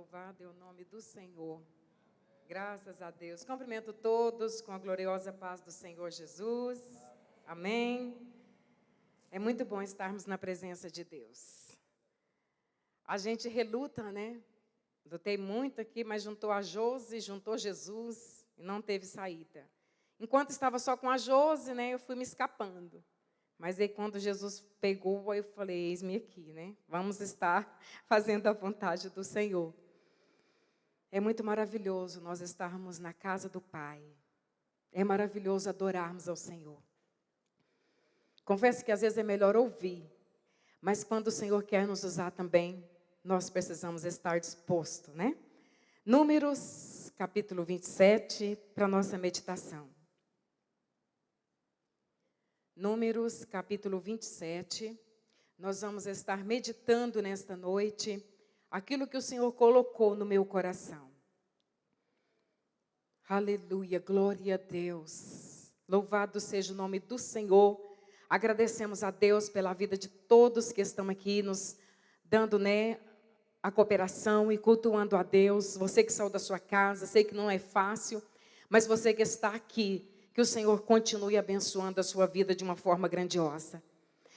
Louvado é o nome do Senhor. Graças a Deus. Cumprimento todos com a gloriosa paz do Senhor Jesus. Amém. É muito bom estarmos na presença de Deus. A gente reluta, né? Lutei muito aqui, mas juntou a Josi, juntou Jesus e não teve saída. Enquanto estava só com a Josi, né, eu fui me escapando. Mas aí quando Jesus pegou, eu falei, eis-me aqui, né? Vamos estar fazendo a vontade do Senhor. É muito maravilhoso nós estarmos na casa do Pai. É maravilhoso adorarmos ao Senhor. Confesso que às vezes é melhor ouvir, mas quando o Senhor quer nos usar também, nós precisamos estar disposto, né? Números, capítulo 27, para a nossa meditação. Números, capítulo 27, nós vamos estar meditando nesta noite aquilo que o Senhor colocou no meu coração. Aleluia, glória a Deus. Louvado seja o nome do Senhor. Agradecemos a Deus pela vida de todos que estão aqui nos dando, né, a cooperação e cultuando a Deus. Você que saiu da sua casa, sei que não é fácil, mas você que está aqui, que o Senhor continue abençoando a sua vida de uma forma grandiosa.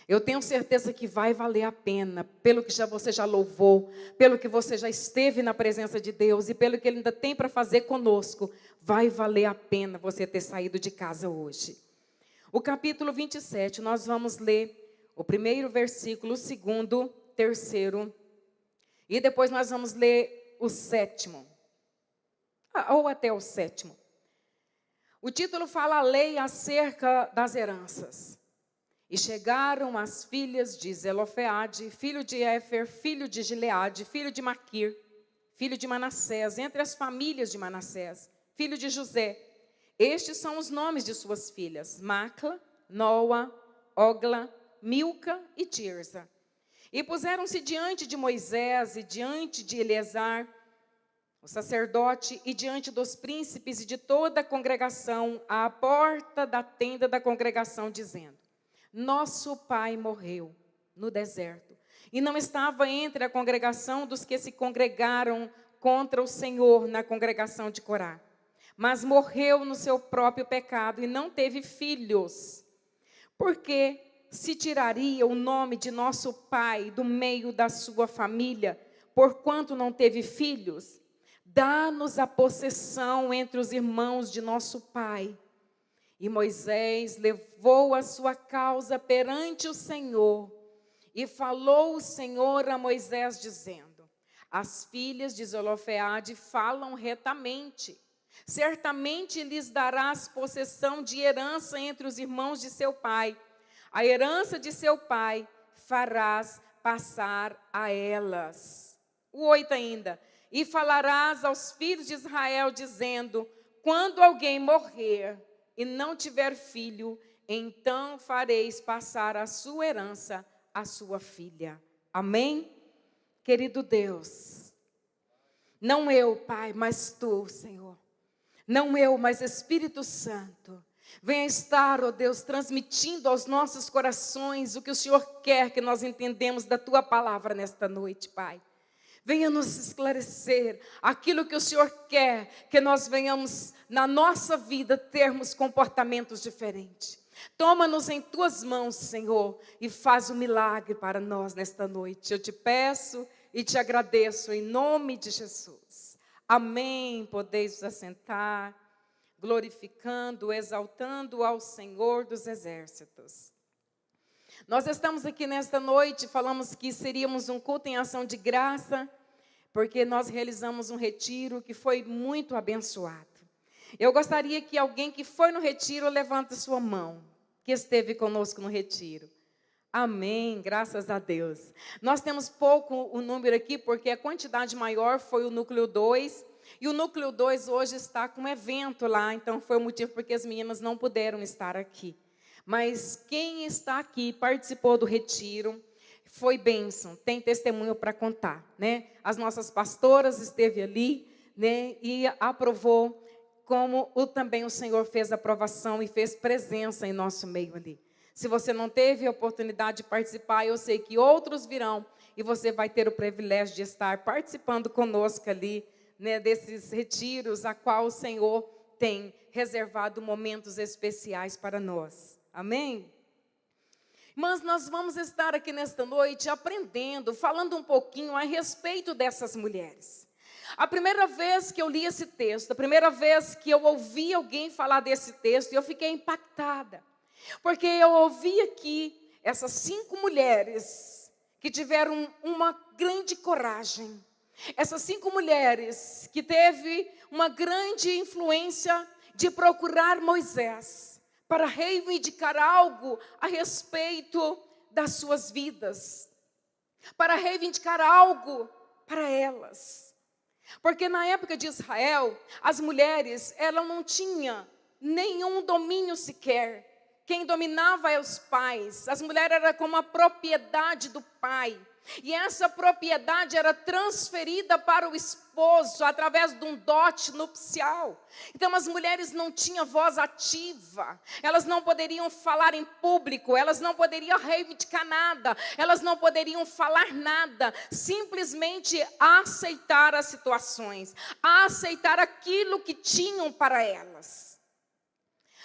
Eu tenho certeza que vai valer a pena, pelo que você já louvou, pelo que você já esteve na presença de Deus e pelo que Ele ainda tem para fazer conosco, vai valer a pena você ter saído de casa hoje. O capítulo 27, nós vamos ler o primeiro versículo, o segundo, terceiro, e depois nós vamos ler o sétimo, ou até o sétimo. O título fala a lei acerca das heranças. E chegaram as filhas de Zelofeade, filho de Éfer, filho de Gileade, filho de Maquir, filho de Manassés, entre as famílias de Manassés, filho de José. Estes são os nomes de suas filhas, Macla, Noa, Ogla, Milca e Tirza. E puseram-se diante de Moisés e diante de Eleazar, o sacerdote, e diante dos príncipes e de toda a congregação, à porta da tenda da congregação, dizendo: nosso pai morreu no deserto, e não estava entre a congregação dos que se congregaram contra o Senhor na congregação de Corá, mas morreu no seu próprio pecado e não teve filhos. Porque se tiraria o nome de nosso pai do meio da sua família, porquanto não teve filhos? Dá-nos a possessão entre os irmãos de nosso pai. E Moisés levou a sua causa perante o Senhor, e falou o Senhor a Moisés, dizendo: as filhas de Zelofeade falam retamente, certamente lhes darás possessão de herança entre os irmãos de seu pai, a herança de seu pai farás passar a elas. O 8 ainda: e falarás aos filhos de Israel, dizendo: quando alguém morrer e não tiver filho, então fareis passar a sua herança à sua filha. Amém? Querido Deus, não eu, Pai, mas Tu, Senhor. Não eu, mas Espírito Santo. Venha estar, ó Deus, transmitindo aos nossos corações o que o Senhor quer que nós entendemos da Tua palavra nesta noite, Pai. Venha nos esclarecer aquilo que o Senhor quer que nós venhamos, na nossa vida, termos comportamentos diferentes. Toma-nos em Tuas mãos, Senhor, e faz um milagre para nós nesta noite. Eu te peço e te agradeço em nome de Jesus. Amém. Podeis vos assentar, glorificando, exaltando ao Senhor dos exércitos. Nós estamos aqui nesta noite, falamos que seríamos um culto em ação de graça, porque nós realizamos um retiro que foi muito abençoado. Eu gostaria que alguém que foi no retiro, levante sua mão, que esteve conosco no retiro. Amém, graças a Deus. Nós temos pouco o número aqui, porque a quantidade maior foi o núcleo 2, e o núcleo 2 hoje está com um evento lá, então foi o motivo porque as meninas não puderam estar aqui. Mas quem está aqui, participou do retiro, foi bênção, tem testemunho para contar, né? As nossas pastoras esteve ali, né? E aprovou, como também o Senhor fez aprovação e fez presença em nosso meio ali. Se você não teve a oportunidade de participar, eu sei que outros virão e você vai ter o privilégio de estar participando conosco ali, né, desses retiros, a qual o Senhor tem reservado momentos especiais para nós. Amém? Mas nós vamos estar aqui nesta noite aprendendo, falando um pouquinho a respeito dessas mulheres. A primeira vez que eu li esse texto, a primeira vez que eu ouvi alguém falar desse texto, eu fiquei impactada. Porque eu ouvi aqui essas 5 mulheres que tiveram uma grande coragem. Essas 5 mulheres que teve uma grande influência de procurar Moisés para reivindicar algo a respeito das suas vidas, para reivindicar algo para elas. Porque na época de Israel, as mulheres, elas não tinham nenhum domínio sequer. Quem dominava eram os pais. As mulheres eram como a propriedade do pai. E essa propriedade era transferida para o esposo através de um dote nupcial. Então as mulheres não tinham voz ativa, elas não poderiam falar em público, elas não poderiam reivindicar nada, elas não poderiam falar nada, simplesmente aceitar as situações, aceitar aquilo que tinham para elas.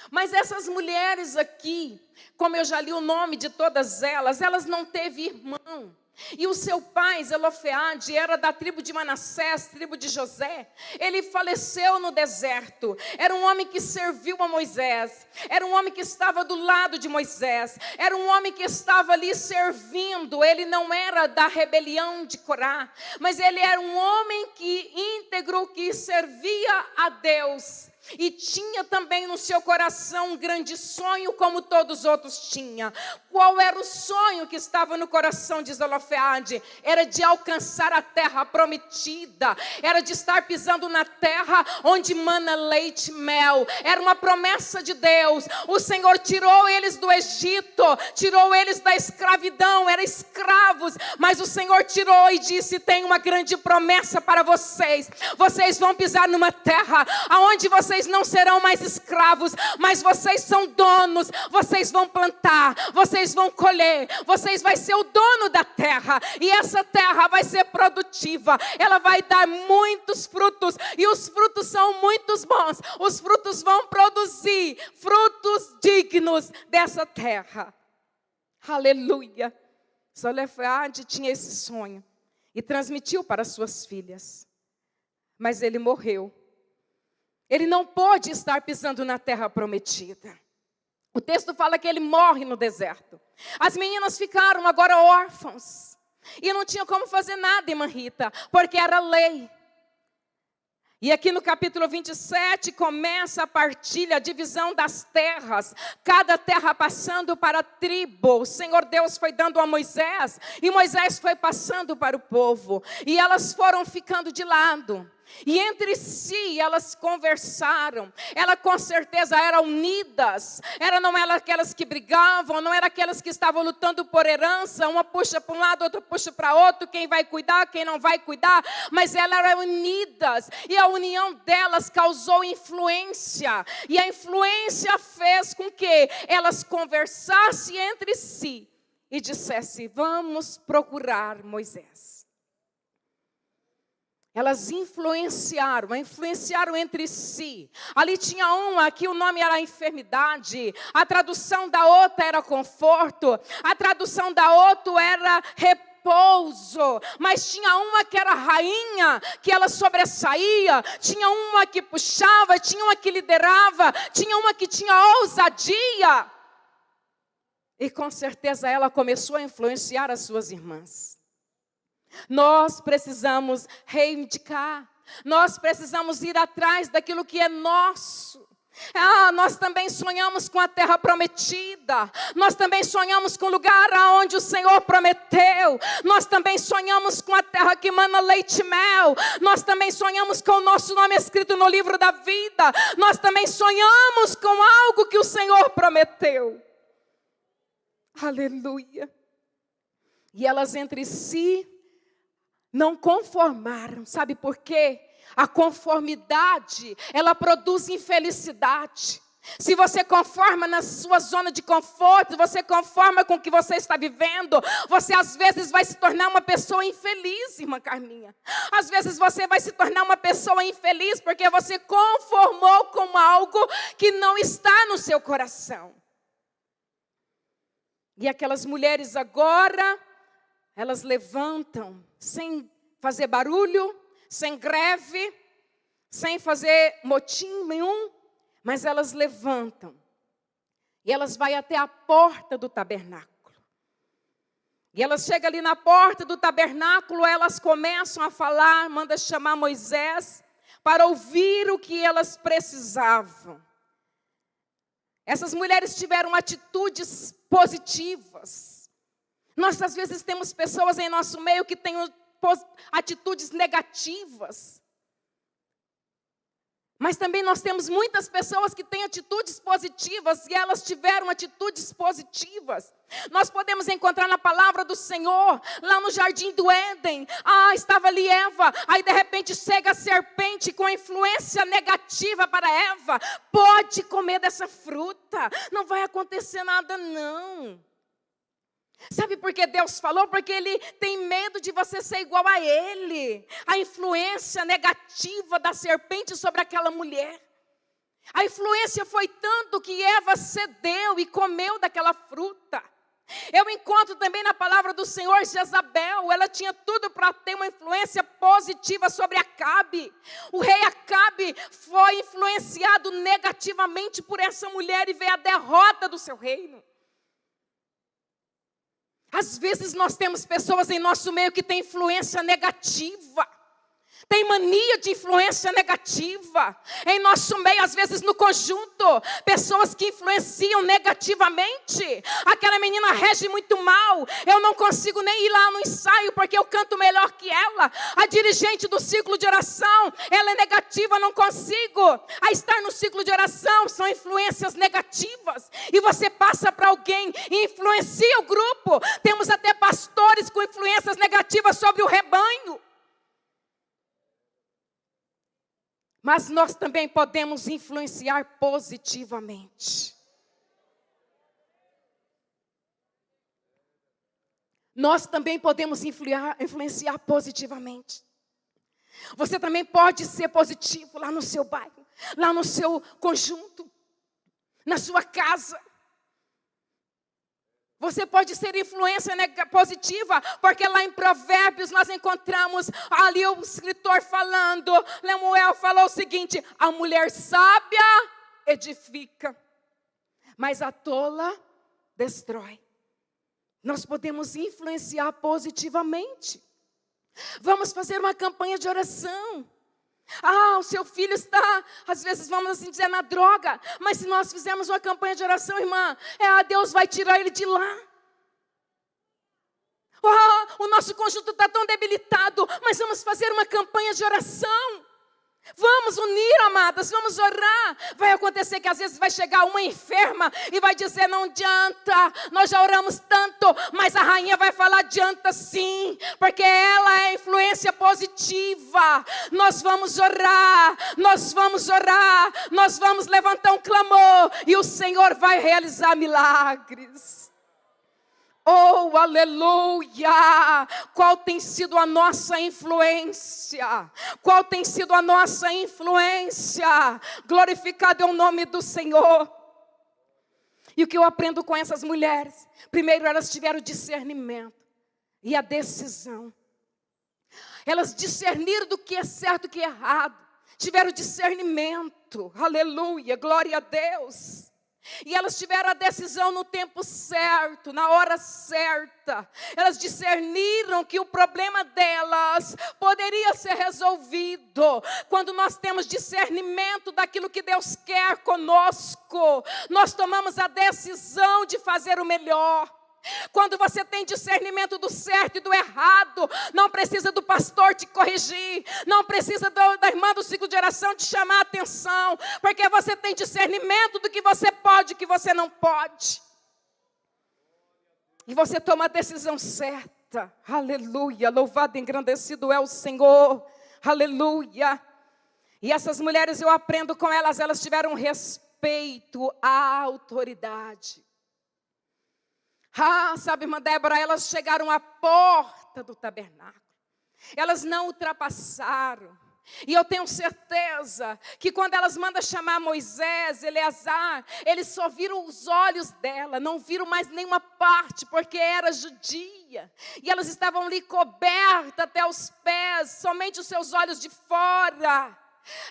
Mas essas mulheres aqui, como eu já li o nome de todas elas não teve irmão. E o seu pai, Zelofeade, era da tribo de Manassés, tribo de José. Ele faleceu no deserto. Era um homem que serviu a Moisés. Era um homem que estava do lado de Moisés. Era um homem que estava ali servindo. Ele não era da rebelião de Corá, mas ele era um homem íntegro, que servia a Deus. E tinha também no seu coração um grande sonho, como todos os outros tinham. Qual era o sonho que estava no coração de Zelofeade? Era de alcançar a terra prometida. Era de estar pisando na terra onde mana leite e mel. Era uma promessa de Deus. O Senhor tirou eles do Egito, tirou eles da escravidão, eram escravos. Mas o Senhor tirou e disse: tem uma grande promessa para vocês. Vocês vão pisar numa terra onde vocês não serão mais escravos, mas vocês são donos. Vocês vão plantar, vocês vão colher, vocês vão ser o dono da terra, e essa terra vai ser produtiva, ela vai dar muitos frutos, e os frutos são muito bons. Os frutos vão produzir frutos dignos dessa terra. Aleluia. Zelofeade tinha esse sonho e transmitiu para suas filhas, mas ele morreu. Ele não pôde estar pisando na terra prometida. O texto fala que ele morre no deserto. As meninas ficaram agora órfãos. E não tinham como fazer nada, irmã Rita, porque era lei. E aqui no capítulo 27 começa a partilha, a divisão das terras. Cada terra passando para a tribo. O Senhor Deus foi dando a Moisés, e Moisés foi passando para o povo. E elas foram ficando de lado. E entre si elas conversaram. Ela com certeza eram unidas. Não eram aquelas que brigavam, não eram aquelas que estavam lutando por herança. Uma puxa para um lado, outra puxa para outro. Quem vai cuidar, quem não vai cuidar. Mas elas eram unidas. E a união delas causou influência. E a influência fez com que elas conversassem entre si e dissessem: vamos procurar Moisés. Elas influenciaram entre si. Ali tinha uma que o nome era enfermidade. A tradução da outra era conforto. A tradução da outra era repouso. Mas tinha uma que era rainha, que ela sobressaía. Tinha uma que puxava, tinha uma que liderava. Tinha uma que tinha ousadia. E com certeza ela começou a influenciar as suas irmãs. Nós precisamos reivindicar. Nós precisamos ir atrás daquilo que é nosso. Nós também sonhamos com a terra prometida. Nós também sonhamos com o lugar aonde o Senhor prometeu. Nós também sonhamos com a terra que mana leite e mel. Nós também sonhamos com o nosso nome escrito no livro da vida. Nós também sonhamos com algo que o Senhor prometeu. Aleluia. E elas entre si não conformaram. Sabe por quê? A conformidade, ela produz infelicidade. Se você conforma na sua zona de conforto, você conforma com o que você está vivendo, você às vezes vai se tornar uma pessoa infeliz, irmã Carminha. Às vezes você vai se tornar uma pessoa infeliz porque você conformou com algo que não está no seu coração. E aquelas mulheres agora, elas levantam sem fazer barulho, sem greve, sem fazer motim nenhum. Mas elas levantam e elas vão até a porta do tabernáculo. E elas chegam ali na porta do tabernáculo, elas começam a falar, manda chamar Moisés para ouvir o que elas precisavam. Essas mulheres tiveram atitudes positivas. Nós às vezes temos pessoas em nosso meio que têm atitudes negativas. Mas também nós temos muitas pessoas que têm atitudes positivas e elas tiveram atitudes positivas. Nós podemos encontrar na palavra do Senhor, lá no jardim do Éden. Estava ali Eva, aí de repente chega a serpente com influência negativa para Eva. Pode comer dessa fruta, não vai acontecer nada não. Sabe por que Deus falou? Porque Ele tem medo de você ser igual a Ele. A influência negativa da serpente sobre aquela mulher. A influência foi tanto que Eva cedeu e comeu daquela fruta. Eu encontro também na palavra do Senhor Jezabel. Ela tinha tudo para ter uma influência positiva sobre Acabe. O rei Acabe foi influenciado negativamente por essa mulher e veio a derrota do seu reino. Às vezes nós temos pessoas em nosso meio que têm influência negativa. Tem mania de influência negativa. Em nosso meio, às vezes no conjunto, pessoas que influenciam negativamente. Aquela menina rege muito mal. Eu não consigo nem ir lá no ensaio porque eu canto melhor que ela. A dirigente do ciclo de oração, ela é negativa, não consigo. A estar no ciclo de oração são influências negativas. E você passa para alguém e influencia o grupo. Temos até pastores com influências negativas sobre o rebanho. Mas nós também podemos influenciar positivamente. Nós também podemos influenciar positivamente. Você também pode ser positivo lá no seu bairro, lá no seu conjunto, na sua casa. Você pode ser influência positiva, porque lá em Provérbios nós encontramos ali o escritor falando, Lemuel falou o seguinte: a mulher sábia edifica, mas a tola destrói. Nós podemos influenciar positivamente. Vamos fazer uma campanha de oração. O seu filho está, às vezes vamos assim dizer, na droga. Mas se nós fizermos uma campanha de oração, irmã, Deus vai tirar ele de lá. O nosso conjunto está tão debilitado, mas vamos fazer uma campanha de oração. Vamos unir, amadas, vamos orar. Vai acontecer que às vezes vai chegar uma enferma e vai dizer: não adianta, nós já oramos tanto. Mas a rainha vai falar: adianta sim, porque ela é influência positiva. Nós vamos orar, nós vamos orar, nós vamos levantar um clamor e o Senhor vai realizar milagres. Oh, aleluia! Qual tem sido a nossa influência? Qual tem sido a nossa influência? Glorificado é o nome do Senhor. E o que eu aprendo com essas mulheres? Primeiro, elas tiveram discernimento e a decisão. Elas discerniram do que é certo e do que é errado. Tiveram discernimento. Aleluia, glória a Deus. E elas tiveram a decisão no tempo certo, na hora certa. Elas discerniram que o problema delas poderia ser resolvido. Quando nós temos discernimento daquilo que Deus quer conosco, nós tomamos a decisão de fazer o melhor. Quando você tem discernimento do certo e do errado, não precisa do pastor te corrigir, não precisa da irmã do ciclo de oração te chamar a atenção, porque você tem discernimento do que você pode e que você não pode. E você toma a decisão certa. Aleluia, louvado e engrandecido é o Senhor. Aleluia. E essas mulheres, eu aprendo com elas, elas tiveram respeito respeito à autoridade. Sabe, irmã Débora, elas chegaram à porta do tabernáculo. Elas não ultrapassaram. E eu tenho certeza que quando elas mandam chamar Moisés, Eleazar, eles só viram os olhos dela, não viram mais nenhuma parte, porque era judia. E elas estavam ali cobertas até os pés, somente os seus olhos de fora.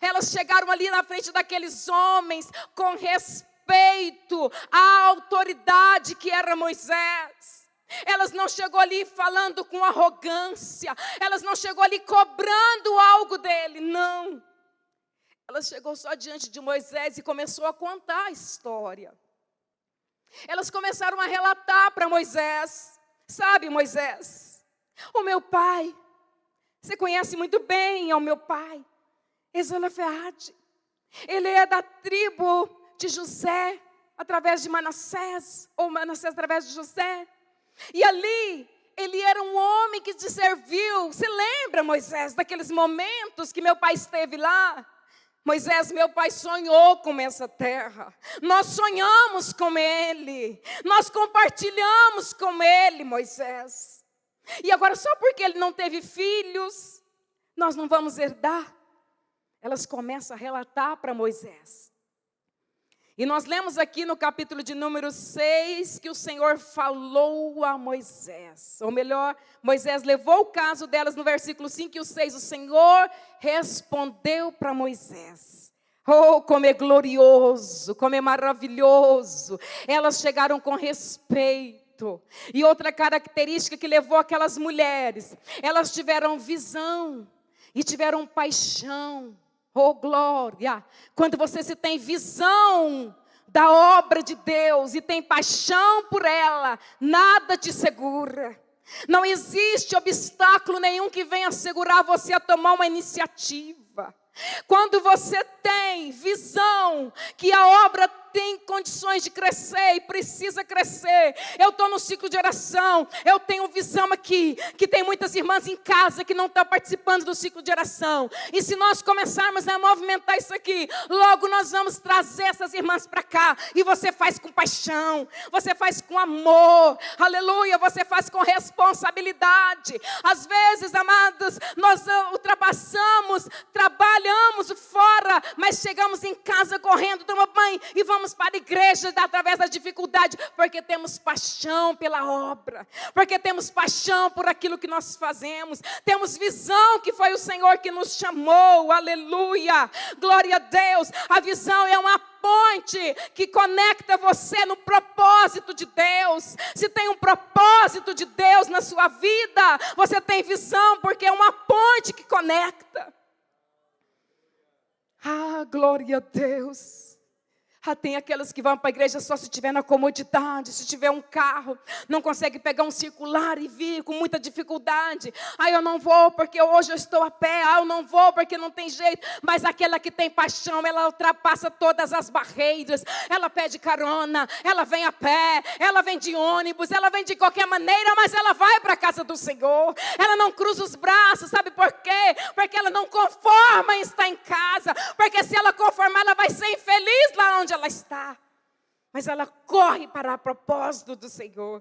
Elas chegaram ali na frente daqueles homens com respeito à autoridade que era Moisés. Elas não chegou ali falando com arrogância. Elas não chegou ali cobrando algo dele, não. Ela chegou só diante de Moisés e começou a contar a história. Elas começaram a relatar para Moisés. Sabe, Moisés, o meu pai, você conhece muito bem o meu pai, Zelofehade. Ele é da tribo de José, através de Manassés, ou Manassés através de José. E ali, ele era um homem que te serviu. Você lembra, Moisés, daqueles momentos que meu pai esteve lá? Moisés, meu pai sonhou com essa terra. Nós sonhamos com ele. Nós compartilhamos com ele, Moisés. E agora, só porque ele não teve filhos, nós não vamos herdar? Elas começam a relatar para Moisés. E nós lemos aqui no capítulo de número 6 que o Senhor falou a Moisés. Ou melhor, Moisés levou o caso delas no versículo 5 e o 6. O Senhor respondeu para Moisés. Oh, como é glorioso, como é maravilhoso. Elas chegaram com respeito. E outra característica que levou aquelas mulheres, elas tiveram visão e tiveram paixão. Oh, glória! Quando você se tem visão da obra de Deus e tem paixão por ela, nada te segura. Não existe obstáculo nenhum que venha segurar você a tomar uma iniciativa. Quando você tem visão que a obra tem condições de crescer e precisa crescer. Eu estou no ciclo de oração, eu tenho visão aqui, que tem muitas irmãs em casa que não estão participando do ciclo de oração. E se nós começarmos a movimentar isso aqui, logo nós vamos trazer essas irmãs para cá. E você faz com paixão, você faz com amor, aleluia, você faz com responsabilidade. Às vezes, amados, nós ultrapassamos, trabalhamos fora, mas chegamos em casa correndo, toma banho e vamos para a igreja através da dificuldade, porque temos paixão pela obra, porque temos paixão por aquilo que nós fazemos, temos visão que foi o Senhor que nos chamou, aleluia, glória a Deus. A visão é uma ponte que conecta você no propósito de Deus. Se tem um propósito de Deus na sua vida, você tem visão, porque é uma ponte que conecta. Glória a Deus. Tem aquelas que vão para a igreja só se tiver na comodidade, se tiver um carro, não consegue pegar um circular e vir com muita dificuldade. Eu não vou porque hoje eu estou a pé, eu não vou porque não tem jeito. Mas aquela que tem paixão, ela ultrapassa todas as barreiras, ela pede carona, ela vem a pé, ela vem de ônibus, ela vem de qualquer maneira, mas ela vai para a casa do Senhor. Ela não cruza os braços, sabe por quê? Porque ela não conforma em estar em casa, porque se ela conformar, ela vai ser infeliz lá onde ela está, mas ela corre para o propósito do Senhor.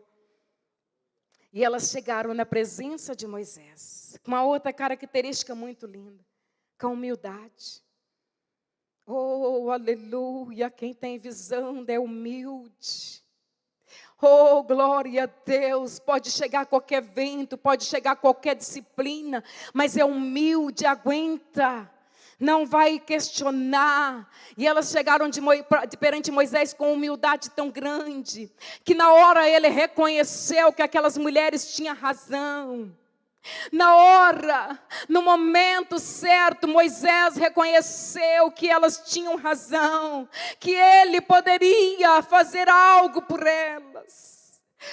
E elas chegaram na presença de Moisés, com uma outra característica muito linda, com humildade. Oh, aleluia, quem tem visão é humilde. Oh, glória a Deus, pode chegar qualquer vento, pode chegar qualquer disciplina, mas é humilde, aguenta. Não vai questionar. E elas chegaram perante Moisés com humildade tão grande, que na hora ele reconheceu que aquelas mulheres tinham razão. Na hora, no momento certo, Moisés reconheceu que elas tinham razão, que ele poderia fazer algo por elas.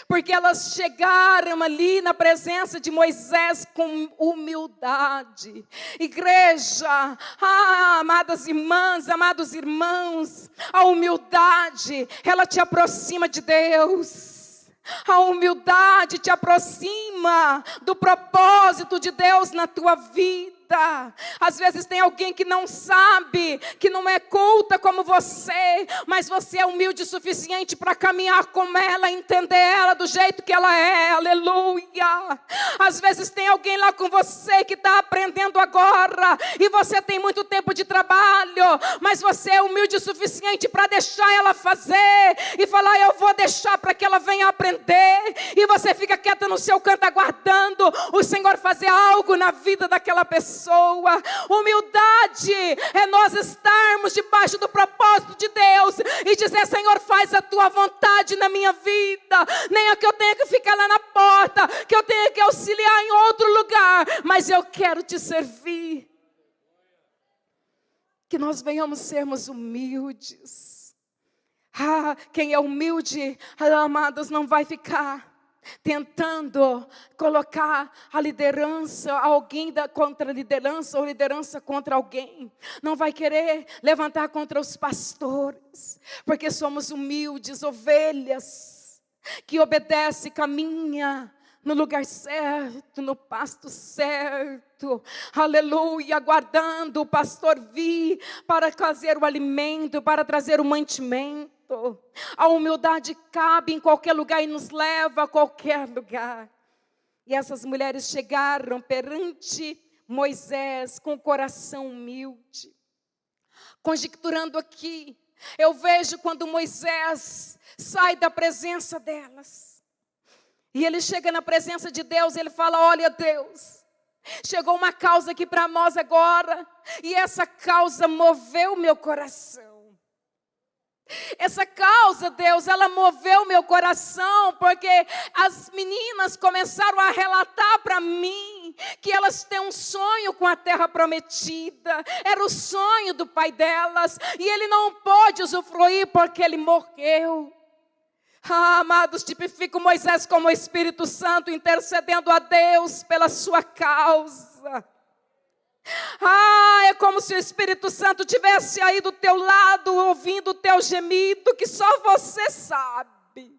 Porque elas chegaram ali na presença de Moisés com humildade. Igreja, amadas irmãs, amados irmãos, a humildade, ela te aproxima de Deus. A humildade te aproxima do propósito de Deus na tua vida. culta. Às vezes tem alguém que não sabe, que não é culta como você, mas você é humilde o suficiente para caminhar com ela, entender ela do jeito que ela é, aleluia. Às vezes tem alguém lá com você que está aprendendo agora, e você tem muito tempo de trabalho, mas você é humilde o suficiente para deixar ela fazer, e falar, eu vou deixar para que ela venha aprender, e você fica quieta no seu canto aguardando o Senhor fazer algo na vida daquela pessoa. Humildade é nós estarmos debaixo do propósito de Deus e dizer, Senhor, faz a tua vontade na minha vida, nem é que eu tenha que ficar lá na porta, que eu tenha que auxiliar em outro lugar, mas eu quero te servir. Que nós venhamos sermos humildes. Quem é humilde, amados, não vai ficar tentando colocar a liderança, alguém contra a liderança, ou liderança contra alguém. Não vai querer levantar contra os pastores, porque somos humildes, ovelhas, que obedece, caminha no lugar certo, no pasto certo, aleluia, aguardando o pastor vir para trazer o alimento, para trazer o mantimento. A humildade cabe em qualquer lugar e nos leva a qualquer lugar. E essas mulheres chegaram perante Moisés com o coração humilde. Conjecturando aqui, eu vejo quando Moisés sai da presença delas, e ele chega na presença de Deus, ele fala, olha Deus, chegou uma causa aqui para nós agora, e essa causa moveu meu coração. Essa causa, Deus, ela moveu meu coração, porque as meninas começaram a relatar para mim que elas têm um sonho com a terra prometida. Era o sonho do pai delas, e ele não pôde usufruir porque ele morreu. Amados, tipifico Moisés como o Espírito Santo intercedendo a Deus pela sua causa. É como se o Espírito Santo tivesse aí do teu lado, ouvindo o teu gemido, que só você sabe.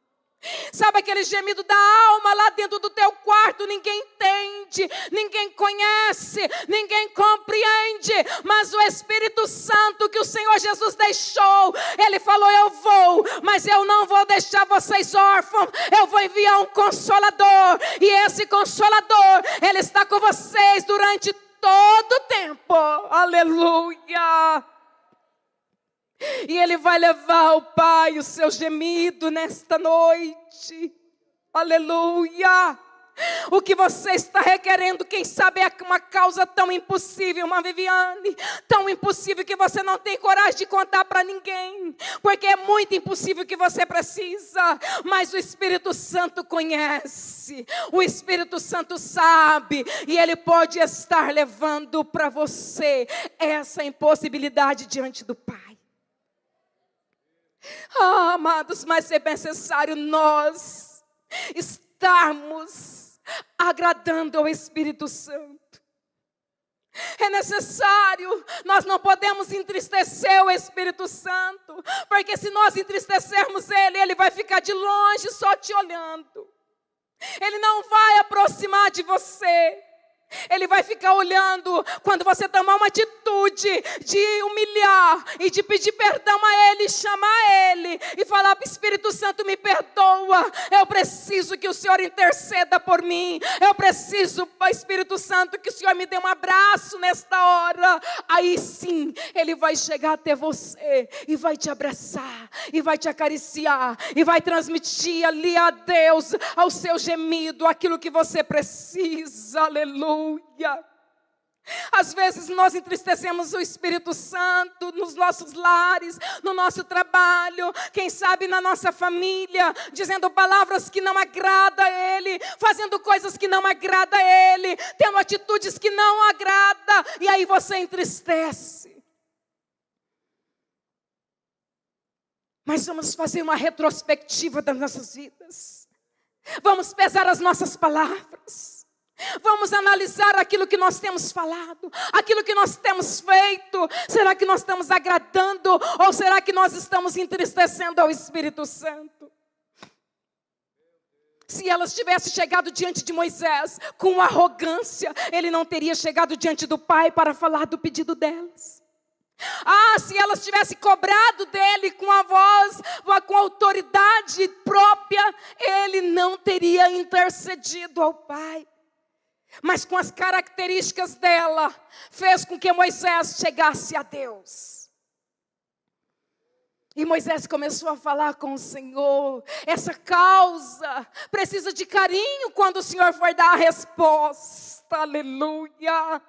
Sabe aquele gemido da alma lá dentro do teu quarto? Ninguém entende, ninguém conhece, ninguém compreende, mas o Espírito Santo que o Senhor Jesus deixou, Ele falou, eu vou, mas eu não vou deixar vocês órfãos, eu vou enviar um Consolador, e esse Consolador, Ele está com vocês durante todo o tempo, aleluia. E Ele vai levar ao Pai o seu gemido nesta noite, aleluia. O que você está requerendo, quem sabe é uma causa tão impossível, uma Viviane, tão impossível que você não tem coragem de contar para ninguém, porque é muito impossível que você precisa, mas o Espírito Santo conhece, o Espírito Santo sabe, e Ele pode estar levando para você essa impossibilidade diante do Pai. Amados, mas é necessário nós estarmos agradando ao Espírito Santo. É necessário, nós não podemos entristecer o Espírito Santo, porque se nós entristecermos Ele, Ele vai ficar de longe só te olhando. Ele não vai aproximar de você. Ele vai ficar olhando quando você tomar uma atitude de humilhar e de pedir perdão a Ele, chamar Ele e falar, Espírito Santo, me perdoa, eu preciso que o Senhor interceda por mim, eu preciso, Espírito Santo, que o Senhor me dê um abraço nesta hora. Aí sim, Ele vai chegar até você e vai te abraçar, e vai te acariciar, e vai transmitir ali a Deus, ao seu gemido, aquilo que você precisa, aleluia. Às vezes nós entristecemos o Espírito Santo nos nossos lares, no nosso trabalho, quem sabe na nossa família, dizendo palavras que não agradam a Ele, fazendo coisas que não agradam a Ele, tendo atitudes que não agradam, e aí você entristece. Mas vamos fazer uma retrospectiva das nossas vidas, vamos pesar as nossas palavras. Vamos analisar aquilo que nós temos falado, aquilo que nós temos feito. Será que nós estamos agradando ou será que nós estamos entristecendo ao Espírito Santo? Se elas tivessem chegado diante de Moisés com arrogância, ele não teria chegado diante do pai para falar do pedido delas. Se elas tivessem cobrado dele com a voz, com a autoridade própria, ele não teria intercedido ao pai. Mas com as características dela, fez com que Moisés chegasse a Deus. E Moisés começou a falar com o Senhor. Essa causa precisa de carinho quando o Senhor for dar a resposta. Aleluia.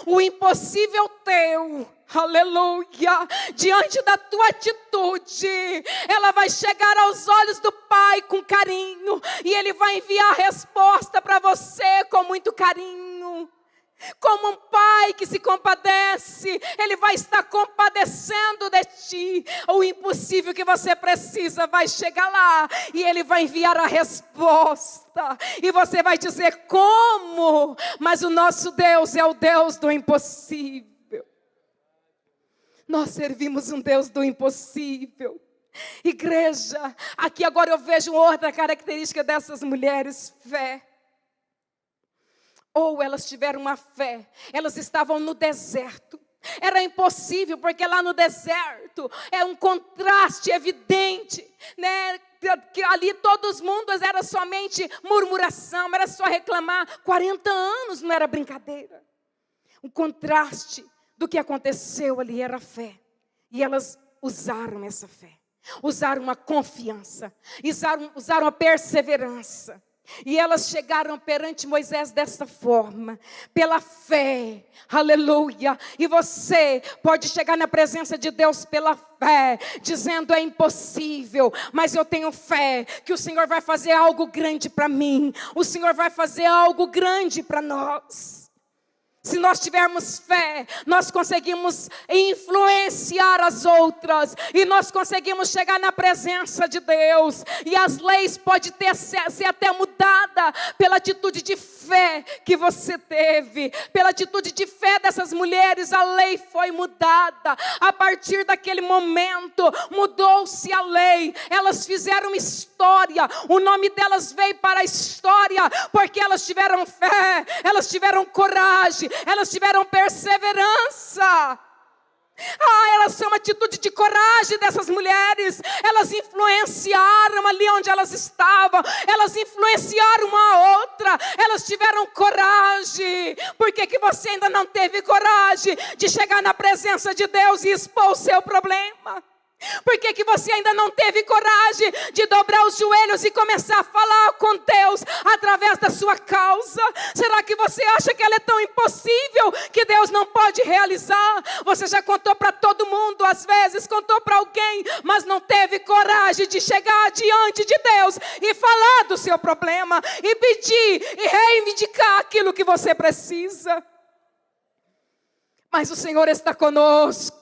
O impossível teu, aleluia, diante da tua atitude, ela vai chegar aos olhos do Pai com carinho. E Ele vai enviar a resposta para você com muito carinho. Como um pai que se compadece, Ele vai estar compadecendo de ti. O impossível que você precisa vai chegar lá e Ele vai enviar a resposta. E você vai dizer como? Mas o nosso Deus é o Deus do impossível. Nós servimos um Deus do impossível. Igreja, aqui agora eu vejo outra característica dessas mulheres: fé. Ou elas tiveram uma fé, elas estavam no deserto. Era impossível, porque lá no deserto é um contraste evidente, né? Que ali todos os mundos era somente murmuração, era só reclamar. 40 anos não era brincadeira. O contraste do que aconteceu ali era fé. E elas usaram essa fé, usaram a confiança, usaram a perseverança. E elas chegaram perante Moisés dessa forma, pela fé, aleluia. E você pode chegar na presença de Deus pela fé, dizendo: é impossível, mas eu tenho fé que o Senhor vai fazer algo grande para mim. O Senhor vai fazer algo grande para nós. Se nós tivermos fé, nós conseguimos influenciar as outras. E nós conseguimos chegar na presença de Deus. E as leis podem ser até mudadas pela atitude de fé que você teve. Pela atitude de fé dessas mulheres, a lei foi mudada. A partir daquele momento, mudou-se a lei. Elas fizeram história. O nome delas veio para a história, porque elas tiveram fé, elas tiveram coragem, elas tiveram perseverança. Elas são uma atitude de coragem dessas mulheres. Elas influenciaram ali onde elas estavam. Elas influenciaram uma a outra. Elas tiveram coragem. Por que que você ainda não teve coragem de chegar na presença de Deus e expor o seu problema? Por que que você ainda não teve coragem de dobrar os joelhos e começar a falar com Deus através da sua causa? Será que você acha que ela é tão impossível que Deus não pode realizar? Você já contou para todo mundo, às vezes contou para alguém, mas não teve coragem de chegar diante de Deus e falar do seu problema, e pedir e reivindicar aquilo que você precisa. Mas o Senhor está conosco.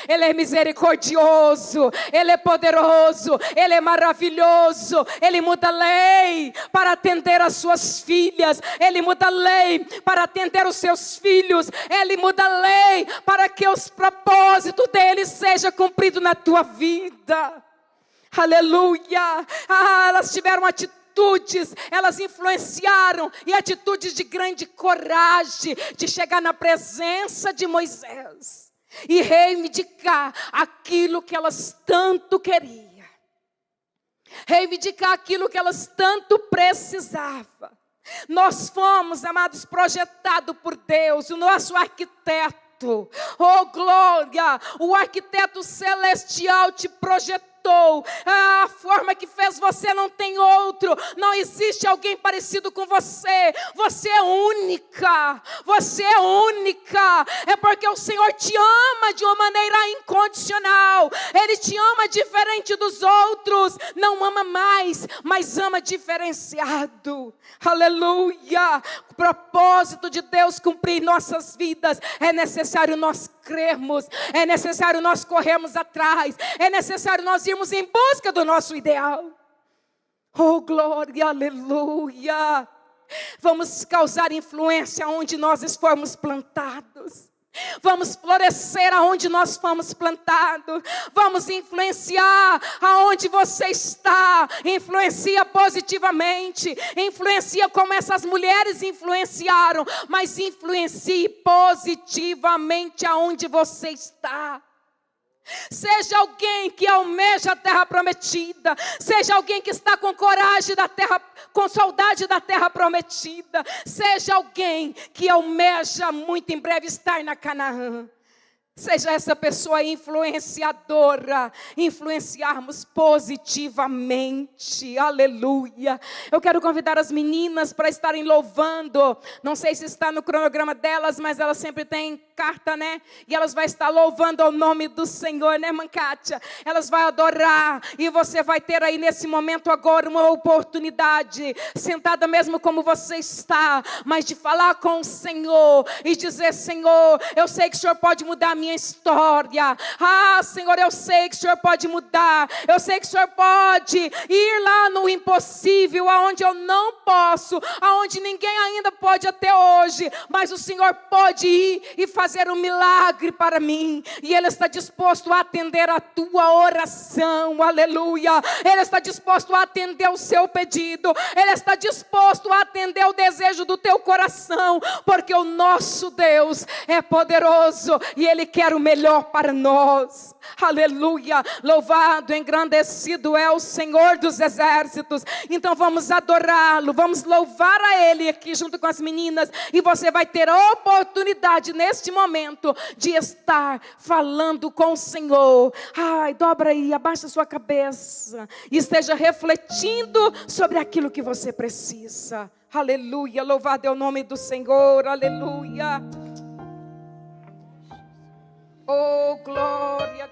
Ele é misericordioso, Ele é poderoso, Ele é maravilhoso. Ele muda a lei para atender as suas filhas. Ele muda a lei para atender os seus filhos. Ele muda a lei para que os propósitos dEle sejam cumpridos na tua vida. Aleluia. Elas tiveram atitudes, elas influenciaram, e atitudes de grande coragem, de chegar na presença de Moisés e reivindicar aquilo que elas tanto queriam, reivindicar aquilo que elas tanto precisavam. Nós fomos, amados, projetados por Deus, o nosso arquiteto. Oh glória, o arquiteto celestial te projetou. A forma que fez você não tem outro. Não existe alguém parecido com você. Você é única. Você é única. É porque o Senhor te ama de uma maneira incondicional. Ele te ama diferente dos outros. Não ama mais, mas ama diferenciado. Aleluia. O propósito de Deus cumprir nossas vidas, é necessário nós crermos, é necessário nós corrermos atrás, é necessário nós irmos em busca do nosso ideal. Oh glória, aleluia. Vamos causar influência onde nós formos plantados. Vamos florescer aonde nós fomos plantados. Vamos influenciar aonde você está. Influencia positivamente. Influencia como essas mulheres influenciaram. Mas influencie positivamente aonde você está. Seja alguém que almeja a terra prometida. Seja alguém que está com coragem da terra, com saudade da terra prometida. Seja alguém que almeja muito em breve estar na Canaã. Seja essa pessoa influenciadora, influenciarmos positivamente, aleluia. Eu quero convidar as meninas para estarem louvando, não sei se está no cronograma delas, mas elas sempre têm carta, né? E elas vão estar louvando ao nome do Senhor, né, Mankátia? Elas vão adorar, e você vai ter aí nesse momento agora uma oportunidade, sentada mesmo como você está, mas de falar com o Senhor, e dizer: Senhor, eu sei que o Senhor pode mudar a minha história. Ah, Senhor, eu sei que o Senhor pode mudar. Eu sei que o Senhor pode ir lá no impossível, aonde eu não posso, aonde ninguém ainda pode até hoje, mas o Senhor pode ir e fazer um milagre para mim. E Ele está disposto a atender a tua oração, aleluia. Ele está disposto a atender o seu pedido. Ele está disposto a atender o desejo do teu coração, porque o nosso Deus é poderoso e Ele quer o melhor para nós, aleluia. Louvado, engrandecido é o Senhor dos exércitos. Então vamos adorá-lo, vamos louvar a Ele aqui junto com as meninas, e você vai ter a oportunidade neste momento de estar falando com o Senhor. Ai, dobra aí, abaixa sua cabeça e esteja refletindo sobre aquilo que você precisa. Aleluia, louvado é o nome do Senhor, aleluia. Oh, glória.